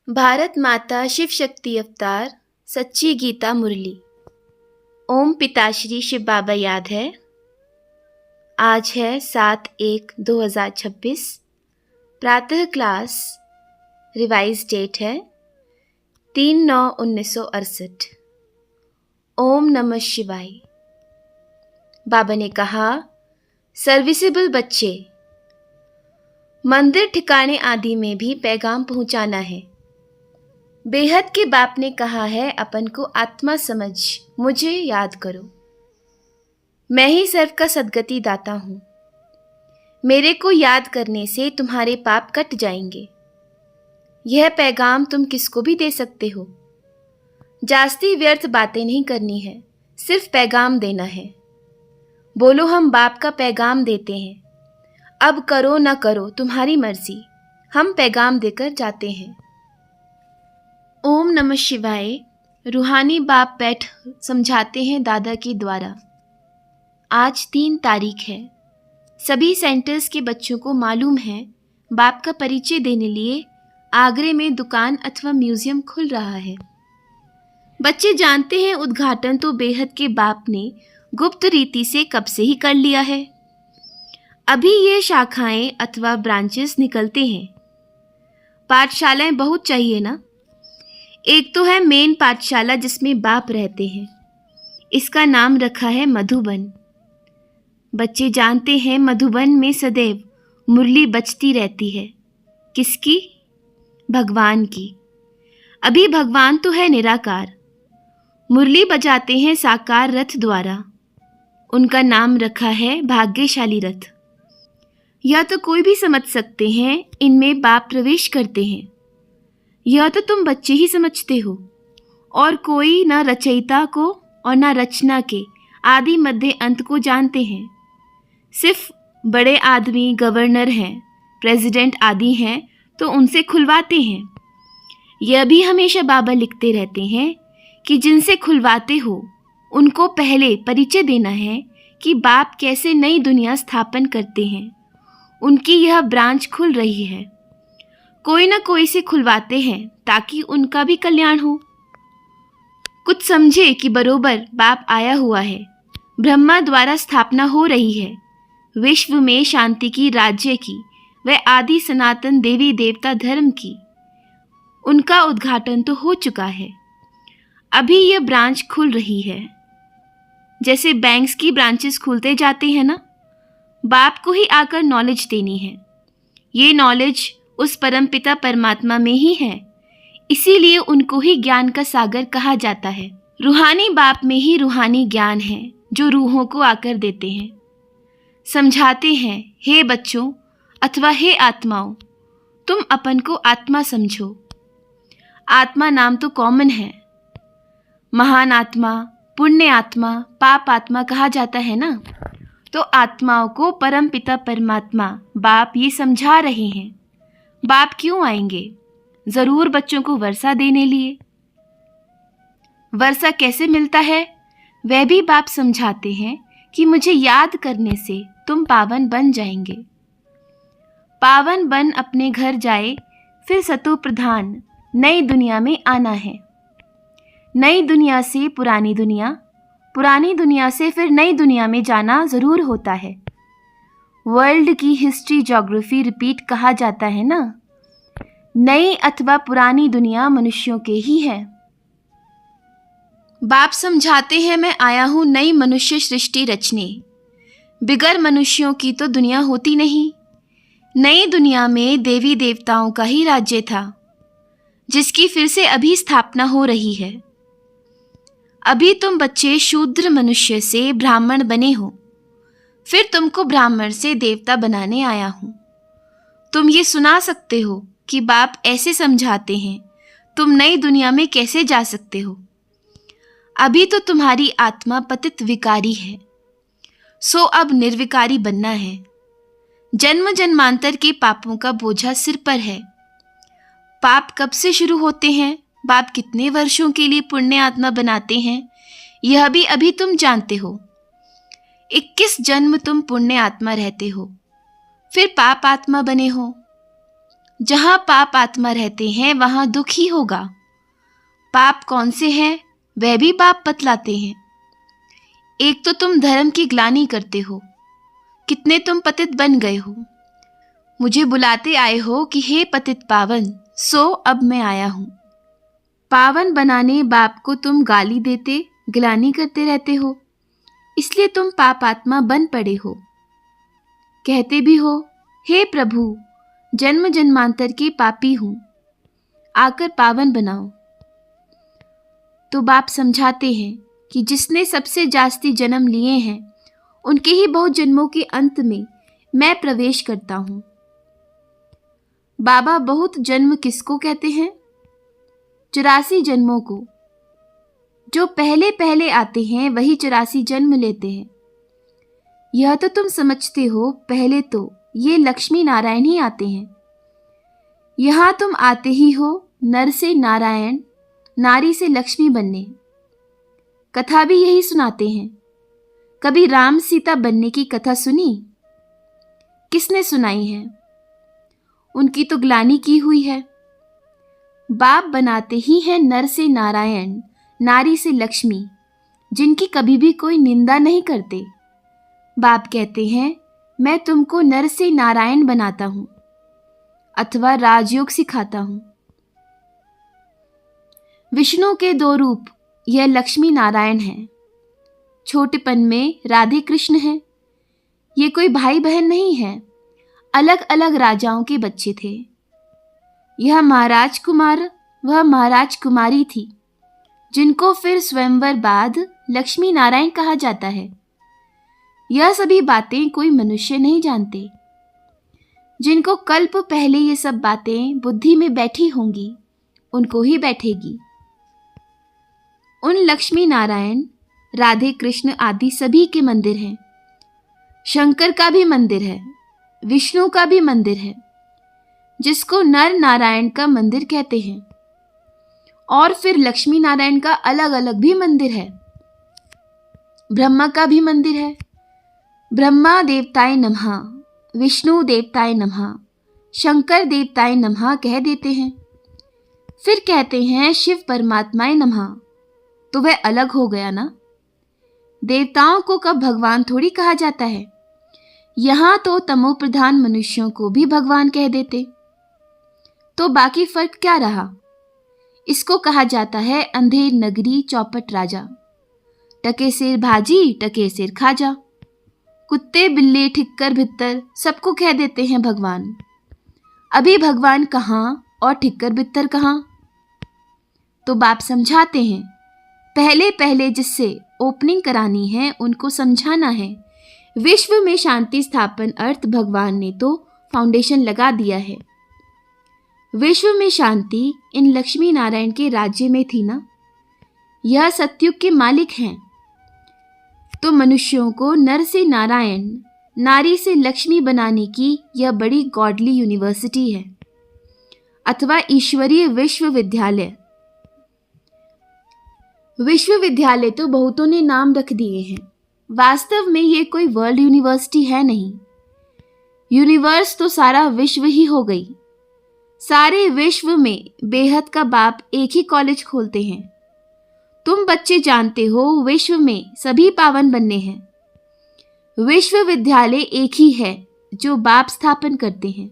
भारत माता शिव शक्ति अवतार सच्ची गीता मुरली। ओम पिताश्री शिव बाबा याद है। आज है 7/1/2026। प्रातः क्लास रिवाइज डेट है 3/9/1968। ओम नमः शिवाय। बाबा ने कहा, सर्विसेबल बच्चे, मंदिर ठिकाने आदि में भी पैगाम पहुंचाना है। बेहद के बाप ने कहा है, अपन को आत्मा समझ मुझे याद करो। मैं ही सर्व का सद्गति दाता हूँ। मेरे को याद करने से तुम्हारे पाप कट जाएंगे। यह पैगाम तुम किसको भी दे सकते हो। जास्ती व्यर्थ बातें नहीं करनी है, सिर्फ पैगाम देना है। बोलो, हम बाप का पैगाम देते हैं। अब करो न करो तुम्हारी मर्जी, हम पैगाम देकर जाते हैं। ओम नमः शिवाय। रूहानी बाप बैठ समझाते हैं दादा के द्वारा। आज 3 तारीख है। सभी सेंटर्स के बच्चों को मालूम है बाप का परिचय देने लिए आगरे में दुकान अथवा म्यूजियम खुल रहा है। बच्चे जानते हैं उद्घाटन तो बेहद के बाप ने गुप्त रीति से कब से ही कर लिया है। अभी ये शाखाएं अथवा ब्रांचेस निकलते हैं। पाठशालाएं बहुत चाहिए ना। एक तो है मेन पाठशाला जिसमें बाप रहते हैं, इसका नाम रखा है मधुबन। बच्चे जानते हैं मधुबन में सदैव मुरली बजती रहती है। किसकी? भगवान की। अभी भगवान तो है निराकार, मुरली बजाते हैं साकार रथ द्वारा। उनका नाम रखा है भाग्यशाली रथ। यह तो कोई भी समझ सकते हैं इनमें बाप प्रवेश करते हैं। यह तो तुम बच्चे ही समझते हो, और कोई न रचयिता को और न रचना के आदि मध्य अंत को जानते हैं। सिर्फ बड़े आदमी गवर्नर हैं, प्रेसिडेंट आदि हैं तो उनसे खुलवाते हैं। यह भी हमेशा बाबा लिखते रहते हैं कि जिनसे खुलवाते हो उनको पहले परिचय देना है कि बाप कैसे नई दुनिया स्थापन करते हैं। उनकी यह ब्रांच खुल रही है। कोई ना कोई से खुलवाते हैं ताकि उनका भी कल्याण हो। कुछ समझे कि बरोबर बाप आया हुआ है। ब्रह्मा द्वारा स्थापना हो रही है विश्व में शांति की, राज्य की, व आदि सनातन देवी देवता धर्म की। उनका उद्घाटन तो हो चुका है, अभी यह ब्रांच खुल रही है। जैसे बैंक्स की ब्रांचेस खुलते जाते हैं ना, बाप को ही आकर नॉलेज देनी है। ये नॉलेज उस परमपिता परमात्मा में ही है, इसीलिए उनको ही ज्ञान का सागर कहा जाता है। रूहानी बाप में ही रूहानी ज्ञान है जो रूहों को आकर देते हैं। समझाते हैं, हे बच्चों अथवा हे आत्माओं, तुम अपन को आत्मा समझो। आत्मा नाम तो कॉमन है। महान आत्मा, पुण्य आत्मा, पाप आत्मा कहा जाता है ना। तो आत्माओं को परमपिता परमात्मा बाप ये समझा रहे हैं। बाप क्यों आएंगे? जरूर बच्चों को वर्षा देने लिए। वर्षा कैसे मिलता है वह भी बाप समझाते हैं कि मुझे याद करने से तुम पावन बन जाएंगे। पावन बन अपने घर जाए, फिर सतो प्रधान नई दुनिया में आना है। नई दुनिया से पुरानी दुनिया, पुरानी दुनिया से फिर नई दुनिया में जाना जरूर होता है। वर्ल्ड की हिस्ट्री ज्योग्राफी रिपीट कहा जाता है ना। नई अथवा पुरानी दुनिया मनुष्यों के ही है। बाप समझाते हैं, मैं आया हूं नई मनुष्य सृष्टि रचने। बिगर मनुष्यों की तो दुनिया होती नहीं। नई दुनिया में देवी देवताओं का ही राज्य था, जिसकी फिर से अभी स्थापना हो रही है। अभी तुम बच्चे शूद्र मनुष्य से ब्राह्मण बने हो, फिर तुमको ब्राह्मण से देवता बनाने आया हूं। तुम ये सुना सकते हो कि बाप ऐसे समझाते हैं, तुम नई दुनिया में कैसे जा सकते हो। अभी तो तुम्हारी आत्मा पतित विकारी है, सो अब निर्विकारी बनना है। जन्म जन्मांतर के पापों का बोझा सिर पर है। पाप कब से शुरू होते हैं, बाप कितने वर्षों के लिए पुण्य आत्मा बनाते हैं, यह भी अभी तुम जानते हो। 21 जन्म तुम पुण्य आत्मा रहते हो, फिर पाप आत्मा बने हो। जहाँ पाप आत्मा रहते हैं वहाँ दुख ही होगा। पाप कौन से हैं वह भी पाप बतलाते हैं। एक तो तुम धर्म की ग्लानि करते हो, कितने तुम पतित बन गए हो। मुझे बुलाते आए हो कि हे पतित पावन, सो अब मैं आया हूँ। पावन बनाने बाप को तुम गाली देते ग्लानि करते रहते हो, इसलिए तुम पाप आत्मा बन पड़े हो। कहते भी हो हे प्रभु, जन्म जन्मांतर के पापी हूँ, आकर पावन बनाओ। तो बाप समझाते हैं कि जिसने सबसे जास्ती जन्म लिए हैं उनके ही बहुत जन्मों के अंत में मैं प्रवेश करता हूँ। बाबा बहुत जन्म किसको कहते हैं? 84 जन्मों को। जो पहले पहले आते हैं वही 84 जन्म लेते हैं। यह तो तुम समझते हो, पहले तो ये लक्ष्मी नारायण ही आते हैं। यहाँ तुम आते ही हो नर से नारायण, नारी से लक्ष्मी बनने। कथा भी यही सुनाते हैं। कभी राम सीता बनने की कथा सुनी? किसने सुनाई है? उनकी तो ग्लानि की हुई है। बाप बनाते ही हैं नर से नारायण, नारी से लक्ष्मी, जिनकी कभी भी कोई निंदा नहीं करते। बाप कहते हैं मैं तुमको नर से नारायण बनाता हूं अथवा राजयोग सिखाता हूं। विष्णु के 2 रूप, यह लक्ष्मी नारायण है। छोटेपन में राधे कृष्ण है। ये कोई भाई बहन नहीं है, अलग अलग राजाओं के बच्चे थे। यह महाराज कुमार, वह महाराज कुमारी थी, जिनको फिर स्वयंवर बाद लक्ष्मी नारायण कहा जाता है। यह सभी बातें कोई मनुष्य नहीं जानते। जिनको कल्प पहले ये सब बातें बुद्धि में बैठी होंगी उनको ही बैठेगी। उन लक्ष्मी नारायण, राधे कृष्ण आदि सभी के मंदिर हैं। शंकर का भी मंदिर है, विष्णु का भी मंदिर है, जिसको नर नारायण का मंदिर कहते हैं। और फिर लक्ष्मी नारायण का अलग अलग भी मंदिर है। ब्रह्मा का भी मंदिर है। ब्रह्मा देवताय नमः, विष्णु देवताय नमः, शंकर देवताय नमः कह देते हैं। फिर कहते हैं शिव परमात्माय नमः, तो वह अलग हो गया ना। देवताओं को कब भगवान थोड़ी कहा जाता है। यहां तो तमो प्रधान मनुष्यों को भी भगवान कह देते। तो बाकी फर्क क्या रहा? इसको कहा जाता है अंधेर नगरी चौपट राजा। टके सिर भाजी, टके सिर खाजा। कुत्ते बिल्ली ठिक्कर भित्तर सबको कह देते हैं भगवान। अभी भगवान कहाँ और ठिक्कर भित्तर कहाँ? तो बाप समझाते हैं पहले पहले जिससे ओपनिंग करानी है उनको समझाना है। विश्व में शांति स्थापन अर्थ भगवान ने तो फाउंडेशन लगा दिया है। विश्व में शांति इन लक्ष्मी नारायण के राज्य में थी ना। यह सतयुग के मालिक हैं। तो मनुष्यों को नर से नारायण, नारी से लक्ष्मी बनाने की यह बड़ी गॉडली यूनिवर्सिटी है अथवा ईश्वरीय विश्वविद्यालय। विश्वविद्यालय तो बहुतों ने नाम रख दिए हैं, वास्तव में ये कोई वर्ल्ड यूनिवर्सिटी है नहीं। यूनिवर्स तो सारा विश्व ही हो गई। सारे विश्व में बेहद का बाप एक ही कॉलेज खोलते हैं। तुम बच्चे जानते हो विश्व में सभी पावन बनने हैं। विश्वविद्यालय एक ही है जो बाप स्थापन करते हैं।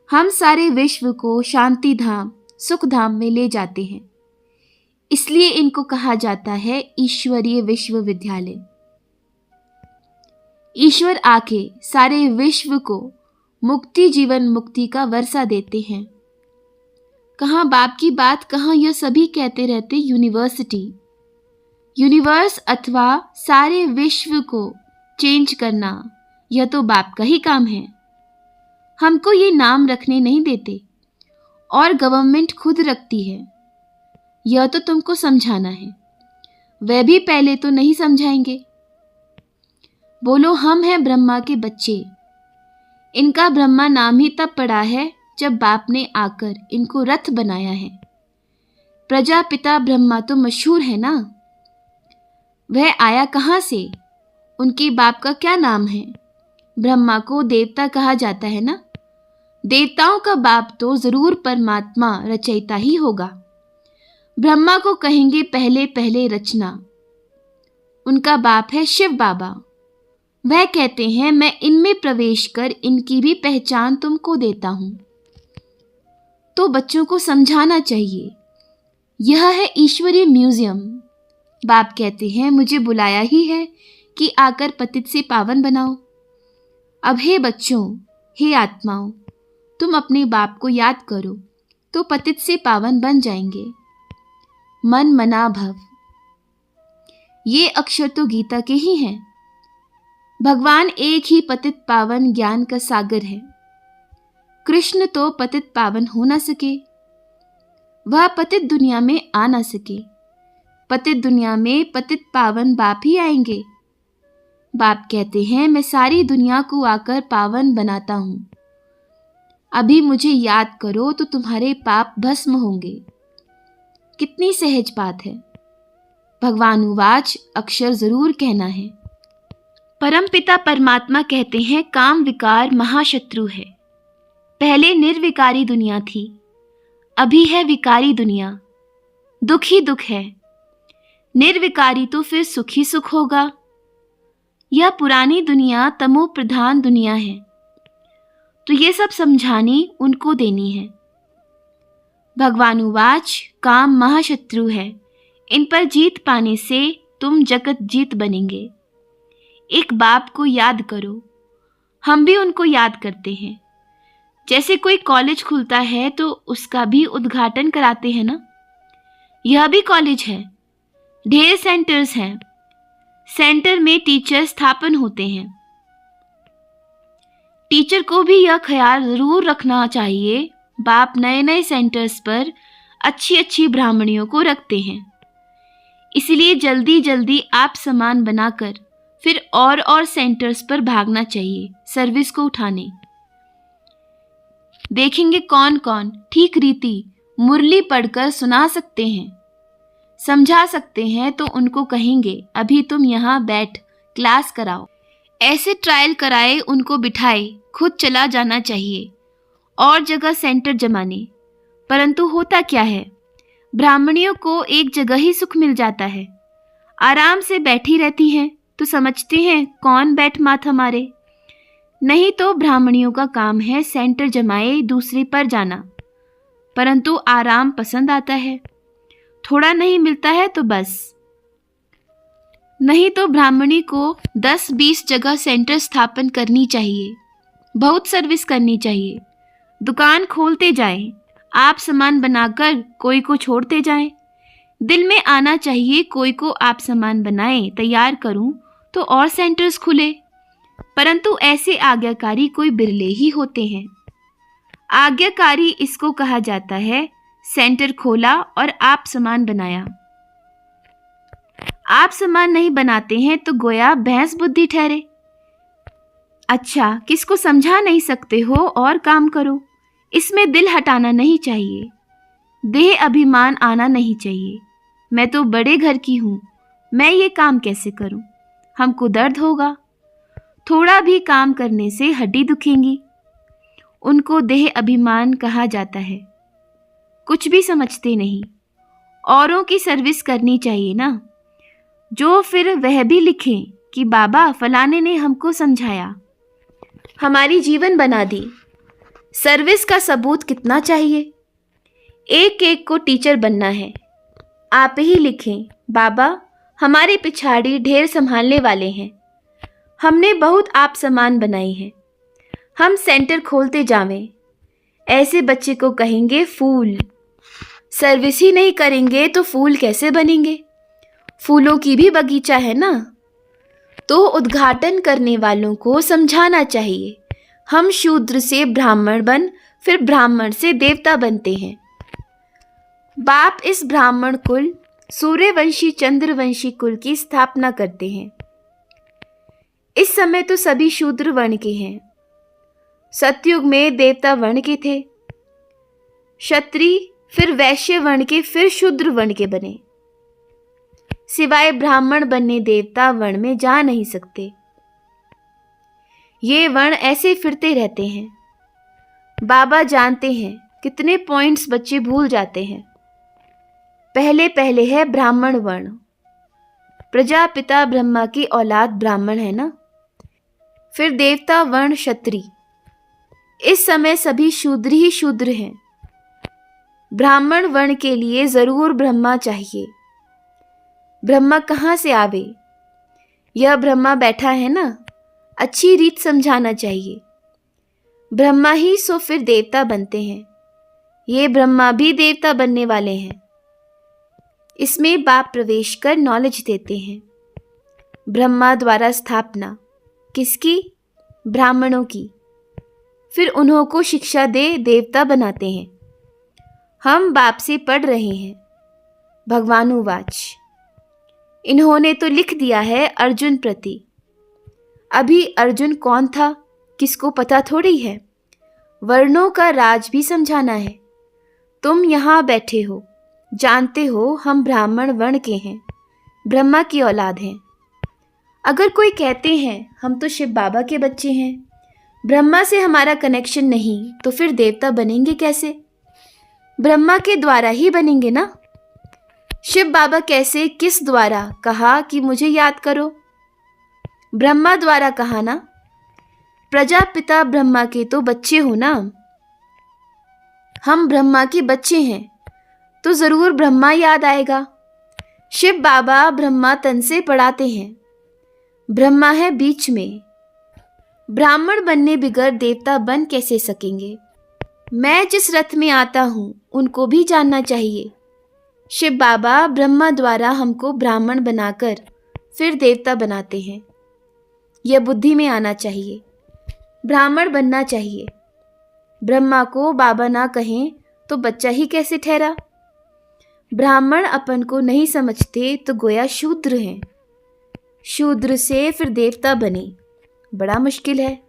हम सारे विश्व को शांति धाम, सुख धाम में ले जाते हैं। इसलिए इनको कहा जाता है ईश्वरीय विश्वविद्यालय। ईश्वर आके सारे विश्व को मुक्ति, जीवन मुक्ति का वर्षा देते हैं। कहाँ बाप की बात, कहाँ यह सभी कहते रहते यूनिवर्सिटी। यूनिवर्स अथवा सारे विश्व को चेंज करना यह तो बाप का ही काम है। हमको ये नाम रखने नहीं देते और गवर्नमेंट खुद रखती है। यह तो तुमको समझाना है। वह भी पहले तो नहीं समझाएंगे। बोलो हम हैं ब्रह्मा के बच्चे। इनका ब्रह्मा नाम ही तब पड़ा है जब बाप ने आकर इनको रथ बनाया है। प्रजापिता ब्रह्मा तो मशहूर है ना। वह आया कहाँ से? उनके बाप का क्या नाम है? ब्रह्मा को देवता कहा जाता है ना। देवताओं का बाप तो जरूर परमात्मा रचयिता ही होगा। ब्रह्मा को कहेंगे पहले पहले रचना। उनका बाप है शिव बाबा। वह कहते हैं मैं इनमें प्रवेश कर इनकी भी पहचान तुमको देता हूं। तो बच्चों को समझाना चाहिए, यह है ईश्वरीय म्यूजियम। बाप कहते हैं मुझे बुलाया ही है कि आकर पतित से पावन बनाओ। अब हे बच्चों, हे आत्माओं, तुम अपने बाप को याद करो तो पतित से पावन बन जाएंगे। मन मना भव, ये अक्षर तो गीता के ही हैं। भगवान एक ही पतित पावन ज्ञान का सागर है। कृष्ण तो पतित पावन हो ना सके, वह पतित दुनिया में आ ना सके। पतित दुनिया में पतित पावन बाप ही आएंगे। बाप कहते हैं मैं सारी दुनिया को आकर पावन बनाता हूं। अभी मुझे याद करो तो तुम्हारे पाप भस्म होंगे। कितनी सहज बात है। भगवान उवाच, अक्षर जरूर कहना है। परमपिता परमात्मा कहते हैं काम विकार महाशत्रु है। पहले निर्विकारी दुनिया थी, अभी है विकारी दुनिया। दुख ही दुख है। निर्विकारी तो फिर सुख ही सुख होगा। यह पुरानी दुनिया तमो प्रधान दुनिया है, तो ये सब समझानी उनको देनी है। भगवान उवाच, काम महाशत्रु है, इन पर जीत पाने से तुम जगत जीत बनेंगे। एक बाप को याद करो। हम भी उनको याद करते हैं। जैसे कोई कॉलेज खुलता है तो उसका भी उद्घाटन कराते हैं ना। यह भी कॉलेज है। ढेर सेंटर्स हैं। सेंटर में टीचर स्थापन होते हैं। टीचर को भी यह ख्याल जरूर रखना चाहिए, बाप नए नए सेंटर्स पर अच्छी अच्छी ब्राह्मणियों को रखते हैं। इसलिए जल्दी जल्दी आप सामान बनाकर फिर और सेंटर्स पर भागना चाहिए सर्विस को उठाने। देखेंगे कौन कौन ठीक रीति मुरली पढ़कर सुना सकते हैं, समझा सकते हैं, तो उनको कहेंगे अभी तुम यहाँ बैठ क्लास कराओ। ऐसे ट्रायल कराए, उनको बिठाए, खुद चला जाना चाहिए और जगह सेंटर जमाने। परंतु होता क्या है, ब्राह्मणियों को एक जगह ही सुख मिल जाता है। आराम से बैठी रहती हैं तो समझते हैं कौन बैठ माथा मारे। नहीं तो ब्राह्मणियों का काम है सेंटर जमाए दूसरे पर जाना। परंतु आराम पसंद आता है, थोड़ा नहीं मिलता है तो बस। नहीं तो ब्राह्मणी को 10-20 जगह सेंटर स्थापन करनी चाहिए, बहुत सर्विस करनी चाहिए। दुकान खोलते जाएं, आप सामान बनाकर कोई को छोड़ते जाएं। दिल में आना चाहिए कोई को आप सामान बनाएं, तैयार करूं तो और सेंटर्स खुले। परंतु ऐसे आज्ञाकारी कोई बिरले ही होते हैं। आज्ञाकारी इसको कहा जाता है, सेंटर खोला और आप सामान बनाया। आप सामान नहीं बनाते हैं तो गोया भैंस बुद्धि ठहरे। अच्छा, किसको समझा नहीं सकते हो और काम करो। इसमें दिल हटाना नहीं चाहिए, देह अभिमान आना नहीं चाहिए। मैं तो बड़े घर की हूं, मैं ये काम कैसे करूं। हमको दर्द होगा। थोड़ा भी काम करने से हड्डी दुखेंगी। उनको देह अभिमान कहा जाता है। कुछ भी समझते नहीं। औरों की सर्विस करनी चाहिए ना। जो फिर वह भी लिखें कि बाबा फलाने ने हमको समझाया, हमारी जीवन बना दी। सर्विस का सबूत कितना चाहिए। एक एक को टीचर बनना है। आप ही लिखें, बाबा हमारे पिछाड़ी ढेर संभालने वाले हैं, हमने बहुत आप सामान बनाई है, हम सेंटर खोलते जावें। ऐसे बच्चे को कहेंगे फूल। सर्विस ही नहीं करेंगे तो फूल कैसे बनेंगे। फूलों की भी बगीचा है ना। तो उद्घाटन करने वालों को समझाना चाहिए, हम शूद्र से ब्राह्मण बन फिर ब्राह्मण से देवता बनते हैं। बाप इस ब्राह्मण कुल सूर्यवंशी चंद्रवंशी कुल की स्थापना करते हैं। इस समय तो सभी शूद्र वर्ण के हैं। सतयुग में देवता वर्ण के थे, क्षत्रिय फिर वैश्य वर्ण के, फिर शूद्र वर्ण के बने। सिवाय ब्राह्मण बनने देवता वर्ण में जा नहीं सकते। ये वर्ण ऐसे फिरते रहते हैं। बाबा जानते हैं कितने पॉइंट्स बच्चे भूल जाते हैं। पहले पहले है ब्राह्मण वर्ण। प्रजापिता ब्रह्मा की औलाद ब्राह्मण है ना। फिर देवता वर्ण क्षत्रिय। इस समय सभी शूद्र ही शूद्र हैं। ब्राह्मण वर्ण के लिए जरूर ब्रह्मा चाहिए। ब्रह्मा कहाँ से आवे? यह ब्रह्मा बैठा है ना, अच्छी रीत समझाना चाहिए। ब्रह्मा ही सो फिर देवता बनते हैं। ये ब्रह्मा भी देवता बनने वाले हैं। इसमें बाप प्रवेश कर नॉलेज देते हैं। ब्रह्मा द्वारा स्थापना किसकी? ब्राह्मणों की। फिर उन्हों को शिक्षा दे देवता बनाते हैं। हम बाप से पढ़ रहे हैं। भगवानुवाच। इन्होंने तो लिख दिया है अर्जुन प्रति। अभी अर्जुन कौन था किसको पता थोड़ी है। वर्णों का राज भी समझाना है। तुम यहाँ बैठे हो, जानते हो हम ब्राह्मण वर्ण के हैं, ब्रह्मा की औलाद हैं। अगर कोई कहते हैं हम तो शिव बाबा के बच्चे हैं, ब्रह्मा से हमारा कनेक्शन नहीं, तो फिर देवता बनेंगे कैसे? ब्रह्मा के द्वारा ही बनेंगे ना। शिव बाबा कैसे, किस द्वारा कहा कि मुझे याद करो? ब्रह्मा द्वारा कहा ना। प्रजापिता ब्रह्मा के तो बच्चे हो ना। हम ब्रह्मा के बच्चे हैं तो जरूर ब्रह्मा याद आएगा। शिव बाबा ब्रह्मा तन से पढ़ाते हैं। ब्रह्मा है बीच में। ब्राह्मण बनने बिगर देवता बन कैसे सकेंगे? मैं जिस रथ में आता हूँ उनको भी जानना चाहिए। शिव बाबा ब्रह्मा द्वारा हमको ब्राह्मण बनाकर फिर देवता बनाते हैं। यह बुद्धि में आना चाहिए। ब्राह्मण बनना चाहिए। ब्रह्मा को बाबा ना कहें तो बच्चा ही कैसे ठहरा? ब्राह्मण अपन को नहीं समझते तो गोया शूद्र हैं। शूद्र से फिर देवता बने, बड़ा मुश्किल है।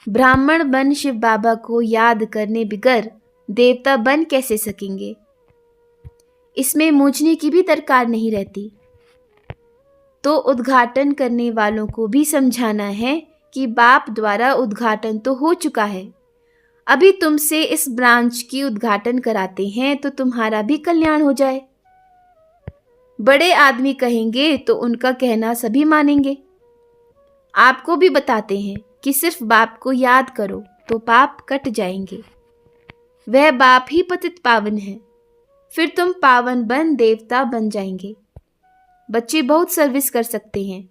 ब्राह्मण बन शिव बाबा को याद करने बिगर देवता बन कैसे सकेंगे? इसमें मूझने की भी दरकार नहीं रहती। तो उद्घाटन करने वालों को भी समझाना है कि बाप द्वारा उद्घाटन तो हो चुका है। अभी तुमसे इस ब्रांच की उद्घाटन कराते हैं तो तुम्हारा भी कल्याण हो जाए। बड़े आदमी कहेंगे तो उनका कहना सभी मानेंगे। आपको भी बताते हैं कि सिर्फ बाप को याद करो तो पाप कट जाएंगे। वह बाप ही पतित पावन है। फिर तुम पावन बन देवता बन जाएंगे। बच्चे बहुत सर्विस कर सकते हैं।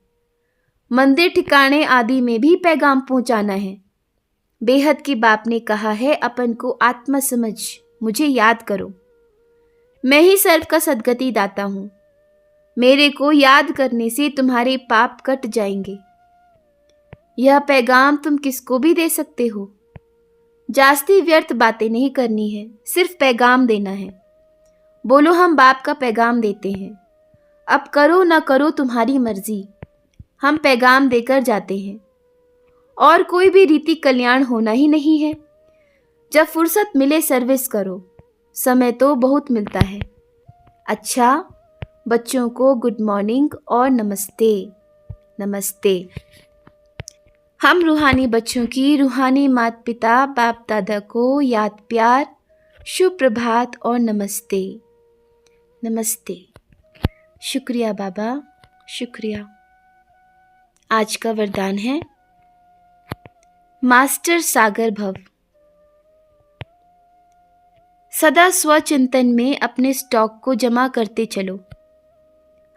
मंदिर ठिकाने आदि में भी पैगाम पहुंचाना है। बेहद की बाप ने कहा है अपन को आत्मा समझ मुझे याद करो। मैं ही सर्व का सद्गति दाता हूँ। मेरे को याद करने से तुम्हारे पाप कट जाएंगे। यह पैगाम तुम किसको भी दे सकते हो। जास्ती व्यर्थ बातें नहीं करनी है, सिर्फ पैगाम देना है। बोलो हम बाप का पैगाम देते हैं। अब करो ना करो तुम्हारी मर्जी। हम पैगाम देकर जाते हैं। और कोई भी रीति कल्याण होना ही नहीं है। जब फुर्सत मिले सर्विस करो। समय तो बहुत मिलता है। अच्छा, बच्चों को गुड मॉर्निंग और नमस्ते। नमस्ते। हम रूहानी बच्चों की रूहानी माता पिता बाप दादा को याद प्यार, शुभ प्रभात और नमस्ते। नमस्ते। शुक्रिया बाबा, शुक्रिया। आज का वरदान है मास्टर सागर भव। सदा स्वचिंतन में अपने स्टॉक को जमा करते चलो।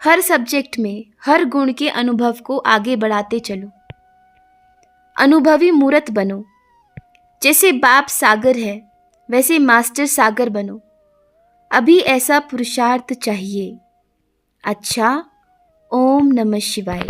हर सब्जेक्ट में हर गुण के अनुभव को आगे बढ़ाते चलो। अनुभवी मूर्त बनो। जैसे बाप सागर है वैसे मास्टर सागर बनो। अभी ऐसा पुरुषार्थ चाहिए। अच्छा, ओम नमः शिवाय।